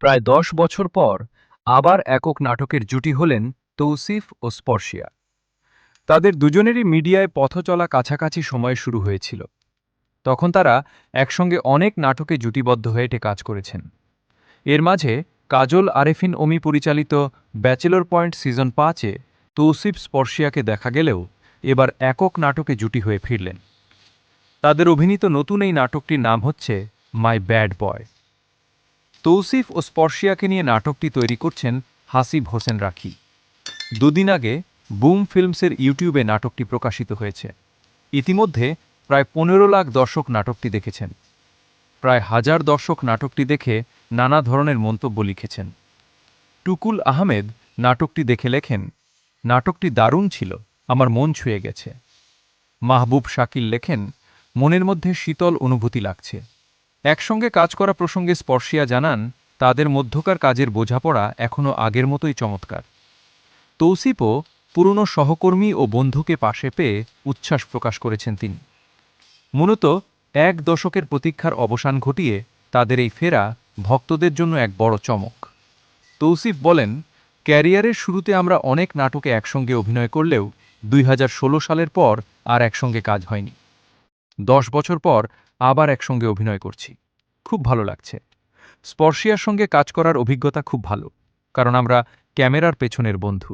প্রায় ১০ বছর পর আবার একক নাটকের জুটি হলেন তৌসিফ ও স্পর্শিয়া। তাদের দুজনেরই মিডিয়ায় পথচলা কাছাকাছি সময়ে শুরু হয়েছিল। তখন তারা একসঙ্গে অনেক নাটকে জুটিবদ্ধ হয়ে কাজ করেছেন। এর মাঝে কাজল আরেফিন অমি পরিচালিত ব্যাচেলর পয়েন্ট সিজন ৫-এ তৌসিফ স্পর্শিয়াকে দেখা গেলেও এবার একক নাটকে জুটি হয়ে ফিরলেন। তাদের অভিনীত নতুন এই নাটকটির নাম হচ্ছে মাই ব্যাড বয়। তৌসিফ ও স্পর্শিয়াকে নিয়ে নাটকটি তৈরি করছেন হাসিব হোসেন রাখি। দুদিন আগে বুম ফিল্মসের ইউটিউবে নাটকটি প্রকাশিত হয়েছে। ইতিমধ্যে প্রায় ১৫ লাখ দর্শক নাটকটি দেখেছেন। প্রায় ১,০০০ দর্শক নাটকটি দেখে নানা ধরনের মন্তব্য লিখেছেন। টুকুল আহমেদ নাটকটি দেখে লেখেন, নাটকটি দারুণ ছিল, আমার মন ছুঁয়ে গেছে। মাহবুব শাকিল লেখেন, মনের মধ্যে শীতল অনুভূতি লাগছে। একসঙ্গে কাজ করা প্রসঙ্গে স্পর্শিয়া জানান, তাদের মধ্যকার কাজের বোঝাপড়া এখনও আগের মতোই চমৎকার। তৌসিফও পুরনো সহকর্মী ও বন্ধুকে পাশে পেয়ে উচ্ছ্বাস প্রকাশ করেছেন তিনি। মূলত ১ দশকের প্রতীক্ষার অবসান ঘটিয়ে তাদের এই ফেরা ভক্তদের জন্য এক বড় চমক। তৌসিফ বলেন, ক্যারিয়ারের শুরুতে আমরা অনেক নাটকে একসঙ্গে অভিনয় করলেও ২০১৬ সালের পর আর একসঙ্গে কাজ হয়নি। ১০ বছর পর আবার একসঙ্গে অভিনয় করছি, খুব ভালো লাগছে। স্পর্শিয়ার সঙ্গে কাজ করার অভিজ্ঞতা খুব ভালো, কারণ আমরা ক্যামেরার পেছনের বন্ধু।